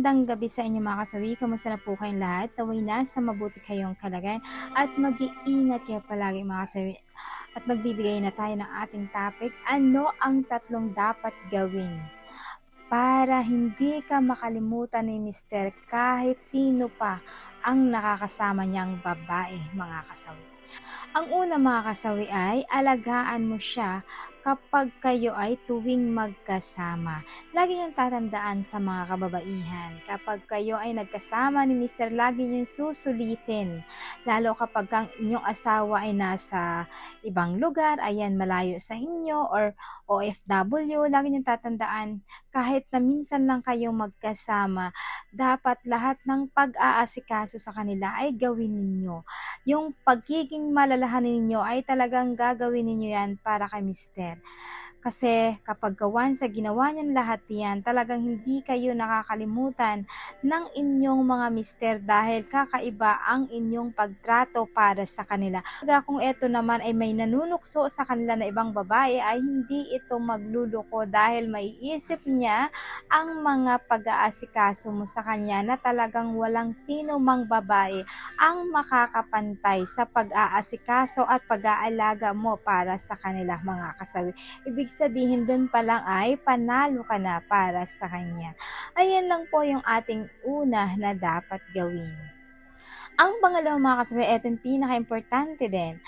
Magandang gabi sa inyo mga kasawi, kamusta na po kayong lahat? Naway nasa mabuti kayong kalagayan at mag-iingat kayo palagi mga kasawi. At magbibigay na tayo ng ating topic, ano ang tatlong dapat gawin para hindi ka makalimutan ni Mister kahit sino pa ang nakakasama niyang babae mga kasawi. Ang una mga kasawi ay alagaan mo siya kapag kayo ay tuwing magkasama. Lagi niyong tatandaan sa mga kababaihan, kapag kayo ay nagkasama ni Mister, lagi niyong susulitin. Lalo kapag ang inyong asawa ay nasa ibang lugar, ayan, malayo sa inyo, or OFW, lagi niyong tatandaan, kahit na minsan lang kayong magkasama, dapat lahat ng pag-aasikaso sa kanila ay gawin ninyo. Yung pagiging malalahanin ninyo ay talagang gagawin ninyo yan para kay Mister. Kasi kapag once sa ginawa niyong lahat yan, talagang hindi kayo nakakalimutan ng inyong mga mister dahil kakaiba ang inyong pagtrato para sa kanila. Kung eto naman ay may nanunukso sa kanila na ibang babae, ay hindi ito magluluko dahil maiisip niya ang mga pag-aasikaso mo sa kanya na talagang walang sino mang babae ang makakapantay sa pag-aasikaso at pag-aalaga mo para sa kanila mga kasawi. Ibig sabihin dun pa lang ay panalo ka na para sa kanya. Ayan lang po yung ating una na dapat gawin. Ang pangalawa mga kasabi, eto yung pinaka-importante din.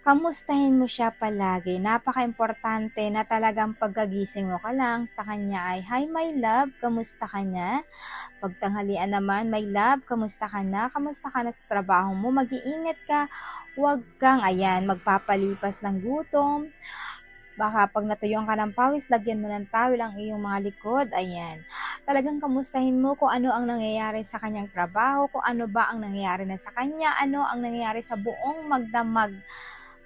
Kamustahin mo siya palagi. Napaka-importante na talagang pagkagising mo ka lang sa kanya ay, "Hi my love, kamusta ka na?" Pagtanghalian naman, "My love, kamusta ka na? Kamusta ka na sa trabaho mo? Mag-iingat ka. Huwag kang magpapalipas ng gutom. Baka pag natuyuan ka ng pawis, lagyan mo ng towel ang iyong mga likod." Ayan. Talagang kamustahin mo kung ano ang nangyayari sa kanyang trabaho, kung ano ba ang nangyayari na sa kanya, ano ang nangyayari sa buong magdamag.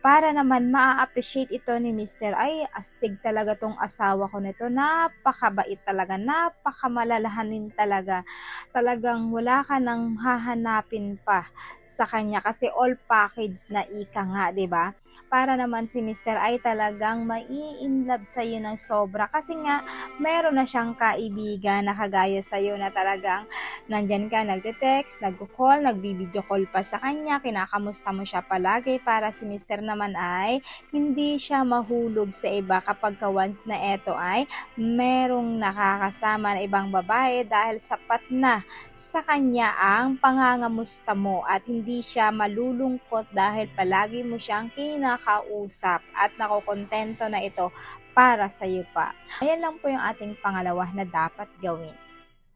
Para naman maa-appreciate ito ni Mister, ay astig talaga tong asawa ko nito, napakabait talaga, napakamalalahanin talaga. Talagang wala ka nang hahanapin pa sa kanya kasi all package na ika nga, 'di ba? Para naman si Mister ay talagang mai-inlove sa'yo ng sobra kasi nga meron na siyang kaibigan na kagaya sa'yo na talagang nandyan ka, nagte-text, nagko-call, nagbi-video call pa sa kanya, kinakamusta mo siya palagi para si Mister naman ay hindi siya mahulog sa iba kapag once na eto ay merong nakakasama na ibang babae dahil sapat na sa kanya ang pangangamusta mo at hindi siya malulungkot dahil palagi mo siyang kinakausap at nakokontento na ito para sa iyo pa. Ayan lang po yung ating pangalawa na dapat gawin.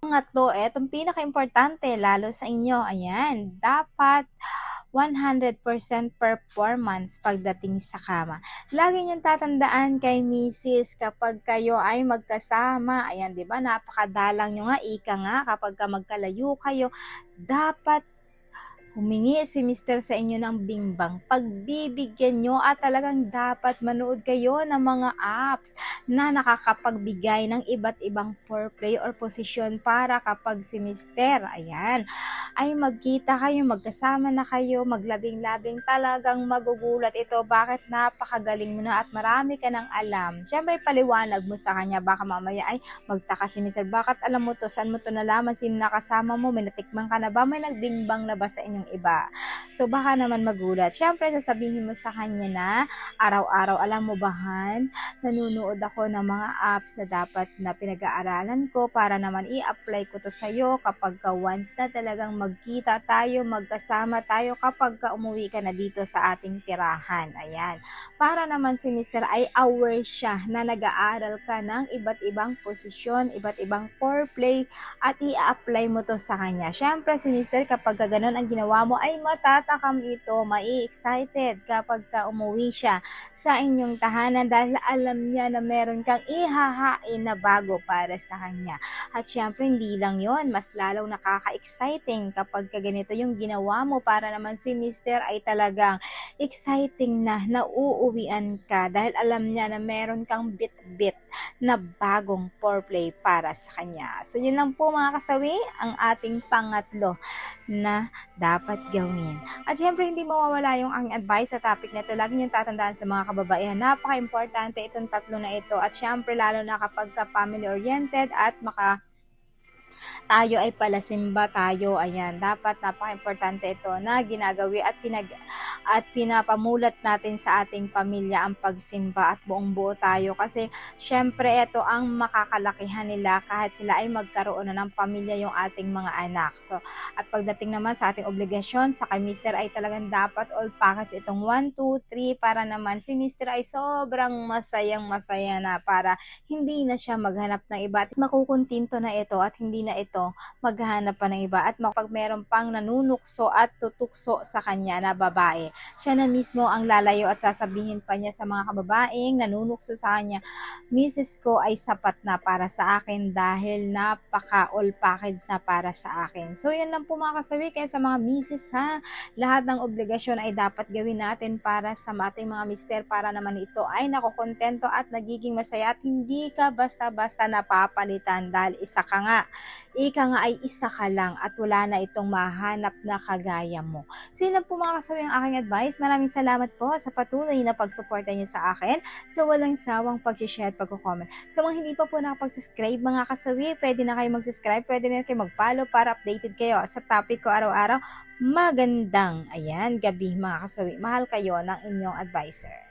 Pangatlo, etong pinaka-importante lalo sa inyo, ayan, dapat 100% performance pagdating sa kama. Lagi niyong tatandaan kay Mrs. kapag kayo ay magkasama, ayan, 'di ba? Napakadalang niyo nga, ika nga, kapag magkalayo kayo, dapat humingi si Mister sa inyo ng bimbang. Pagbibigyan nyo at talagang dapat manood kayo ng mga apps na nakakapagbigay ng iba't ibang foreplay or posisyon para kapag si Mister, ayan, ay magkita kayo, magkasama na kayo, maglabing-labing, talagang magugulat ito. Bakit napakagaling mo na at marami ka ng alam. Siyempre, paliwanag mo sa kanya, baka mamaya ay magtaka si Mister, bakit alam mo to, saan mo to nalaman, sino nakasama mo, may natikman ka na ba, may nagbingbang na ba sa inyong iba. So baka naman magulat. Siyempre sasabihin mo sa kanya na araw-araw, alam mo ba Han, nanonood ako ng mga apps na dapat na pinag-aaralan ko para naman i-apply ko to sa'yo kapag once na talagang magkita tayo, magkasama tayo kapag umuwi ka na dito sa ating tirahan. Ayan. Para naman si Mister ay aware siya na nag-aaral ka ng iba't ibang posisyon, iba't ibang foreplay at i-apply mo to sa kanya. Siyempre si Mister kapag ganun ang ginawa mo ay matatakam ito, mai-excited kapag umuwi siya sa inyong tahanan dahil alam niya na meron kang ihahain na bago para sa kanya. At syempre hindi lang yon, mas lalong nakaka-exciting kapag ganito yung ginawa mo para naman si Mister ay talagang exciting na nauuwian ka dahil alam niya na meron kang bit-bit na bagong foreplay para sa kanya. So yun lang po mga kasawi, ang ating pangatlo na dapat gawin. At syempre hindi mawawala yung ang advice sa topic na ito. Lagi niyong tatandaan sa mga kababaihan, napaka-importante itong tatlo na ito. At syempre lalo na kapag ka family oriented at tayo ay palasimba tayo, ayan. Dapat napaka-importante ito na ginagawi at pinapamulat natin sa ating pamilya ang pagsimba at buong-buo tayo kasi syempre ito ang makakalakihan nila kahit sila ay magkaroon na ng pamilya yung ating mga anak. So, at pagdating naman sa ating obligasyon sa kay Mister ay talagang dapat all package itong 1, 2, 3 para naman si Mister ay sobrang masayang-masaya na para hindi na siya maghanap ng iba at makukuntinto na ito at hindi na ito maghahanap pa ng iba at kapag meron pang nanunukso at tutukso sa kanya na babae, siya na mismo ang lalayo at sasabihin pa niya sa mga kababaeng nanunukso sa kanya, Mrs. ko ay sapat na para sa akin dahil napaka all package na para sa akin. So yan lang po mga kasawi, kaya sa mga misis ha, lahat ng obligasyon ay dapat gawin natin para sa ating mga mister para naman ito ay nakokontento at nagiging masaya at hindi ka basta-basta napapalitan dahil ika nga ay isa ka lang at wala na itong mahanap na kagaya mo. So yun lang po mga kasawi ang aking advice. Maraming salamat po sa patuloy na pagsuporta niyo sa akin sa walang sawang pag-share at pag-comment. Sa mga hindi pa po nakapag-subscribe mga kasawi, pwede na kayo mag-subscribe, pwede na kayo mag-follow para updated kayo sa topic ko araw-araw. Magandang, ayan, gabi mga kasawi. Mahal kayo ng inyong advisor.